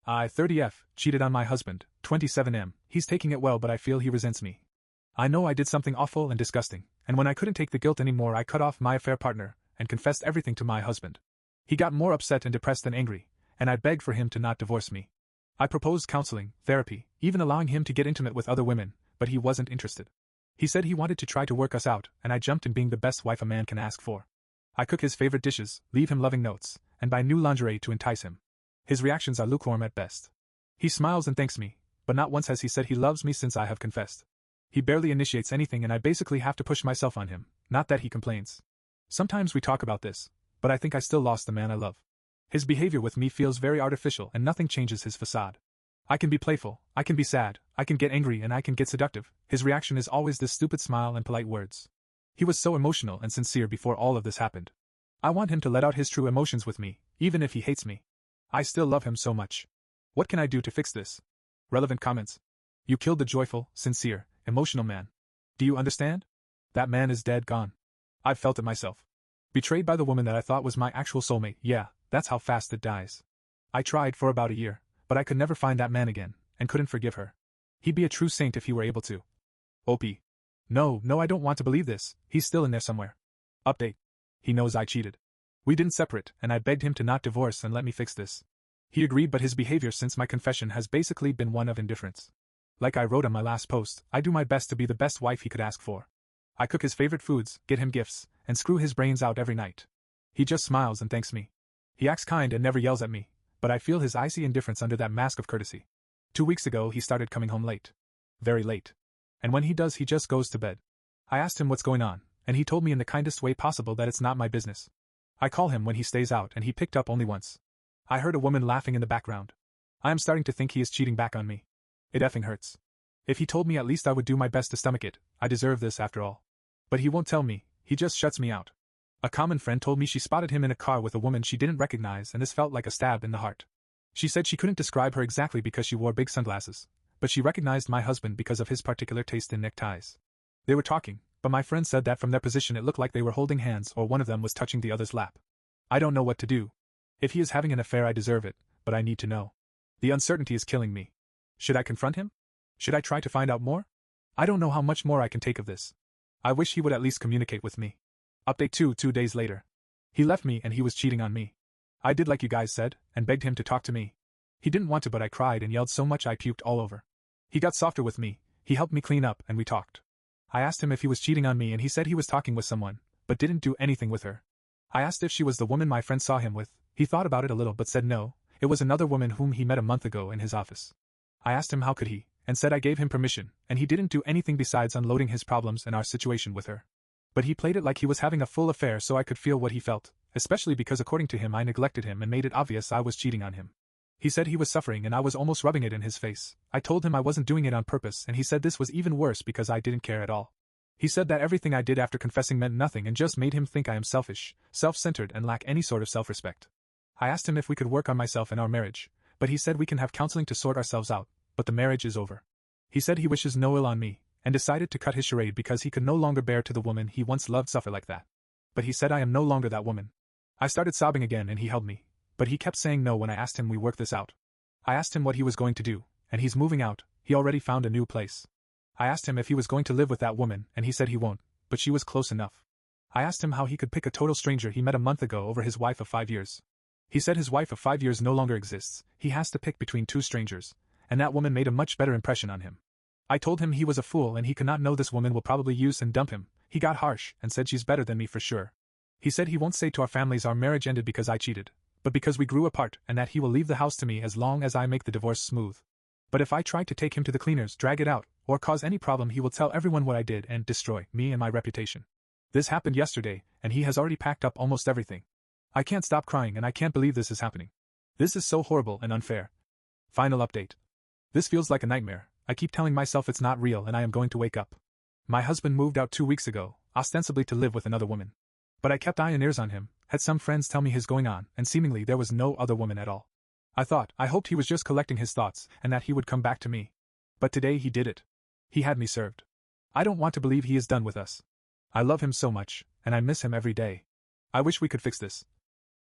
I 30F, cheated on my husband, 27M, he's taking it well but I feel he resents me. I know I did something awful and disgusting, and when I couldn't take the guilt anymore I cut off my affair partner, and confessed everything to my husband. He got more upset and depressed than angry, and I begged for him to not divorce me. I proposed counseling, therapy, even allowing him to get intimate with other women, but he wasn't interested. He said he wanted to try to work us out, and I jumped in being the best wife a man can ask for. I cook his favorite dishes, leave him loving notes, and buy new lingerie to entice him. His reactions are lukewarm at best. He smiles and thanks me, but not once has he said he loves me since I have confessed. He barely initiates anything and I basically have to push myself on him, not that he complains. Sometimes we talk about this, but I think I still lost the man I love. His behavior with me feels very artificial and nothing changes his facade. I can be playful, I can be sad, I can get angry and I can get seductive. His reaction is always this stupid smile and polite words. He was so emotional and sincere before all of this happened. I want him to let out his true emotions with me, even if he hates me. I still love him so much. What can I do to fix this? Relevant comments. You killed the joyful, sincere, emotional man. Do you understand? That man is dead gone. I've felt it myself. Betrayed by the woman that I thought was my actual soulmate, yeah, that's how fast it dies. I tried for about a year, but I could never find that man again, and couldn't forgive her. He'd be a true saint if he were able to. OP. No, I don't want to believe this, he's still in there somewhere. Update. He knows I cheated. We didn't separate, and I begged him to not divorce and let me fix this. He agreed, but his behavior since my confession has basically been one of indifference. Like I wrote on my last post, I do my best to be the best wife he could ask for. I cook his favorite foods, get him gifts, and screw his brains out every night. He just smiles and thanks me. He acts kind and never yells at me, but I feel his icy indifference under that mask of courtesy. 2 weeks ago he started coming home late. Very late. And when he does he just goes to bed. I asked him what's going on, and he told me in the kindest way possible that it's not my business. I call him when he stays out and he picked up only once. I heard a woman laughing in the background. I am starting to think he is cheating back on me. It effing hurts. If he told me at least I would do my best to stomach it, I deserve this after all. But he won't tell me, he just shuts me out. A common friend told me she spotted him in a car with a woman she didn't recognize and this felt like a stab in the heart. She said she couldn't describe her exactly because she wore big sunglasses, but she recognized my husband because of his particular taste in neckties. They were talking, but my friend said that from their position it looked like they were holding hands or one of them was touching the other's lap. I don't know what to do. If he is having an affair I deserve it, but I need to know. The uncertainty is killing me. Should I confront him? Should I try to find out more? I don't know how much more I can take of this. I wish he would at least communicate with me. Update 2 days later. He left me and he was cheating on me. I did like you guys said, and begged him to talk to me. He didn't want to but I cried and yelled so much I puked all over. He got softer with me, he helped me clean up and we talked. I asked him if he was cheating on me and he said he was talking with someone, but didn't do anything with her. I asked if she was the woman my friend saw him with, he thought about it a little but said no, it was another woman whom he met a month ago in his office. I asked him how could he, and said I gave him permission, and he didn't do anything besides unloading his problems and our situation with her. But he played it like he was having a full affair so I could feel what he felt, especially because according to him I neglected him and made it obvious I was cheating on him. He said he was suffering and I was almost rubbing it in his face. I told him I wasn't doing it on purpose and he said this was even worse because I didn't care at all. He said that everything I did after confessing meant nothing and just made him think I am selfish, self-centered and lack any sort of self-respect. I asked him if we could work on myself and our marriage, but he said we can have counseling to sort ourselves out, but the marriage is over. He said he wishes no ill on me, and decided to cut his charade because he could no longer bear to the woman he once loved suffer like that. But he said I am no longer that woman. I started sobbing again and he held me, but he kept saying no when I asked him we work this out. I asked him what he was going to do, and he's moving out, he already found a new place. I asked him if he was going to live with that woman and he said he won't, but she was close enough. I asked him how he could pick a total stranger he met a month ago over his wife of 5 years. He said his wife of 5 years no longer exists, he has to pick between 2 strangers, and that woman made a much better impression on him. I told him he was a fool and he could not know this woman will probably use and dump him. He got harsh and said she's better than me for sure. He said he won't say to our families our marriage ended because I cheated, but because we grew apart and that he will leave the house to me as long as I make the divorce smooth. But if I try to take him to the cleaners, drag it out, or cause any problem he will tell everyone what I did and destroy me and my reputation. This happened yesterday and he has already packed up almost everything. I can't stop crying and I can't believe this is happening. This is so horrible and unfair. Final update. This feels like a nightmare. I keep telling myself it's not real and I am going to wake up. My husband moved out 2 weeks ago, ostensibly to live with another woman. But I kept eye and ears on him, had some friends tell me his going on, and seemingly there was no other woman at all. I hoped he was just collecting his thoughts and that he would come back to me. But today he did it. He had me served. I don't want to believe he is done with us. I love him so much, and I miss him every day. I wish we could fix this.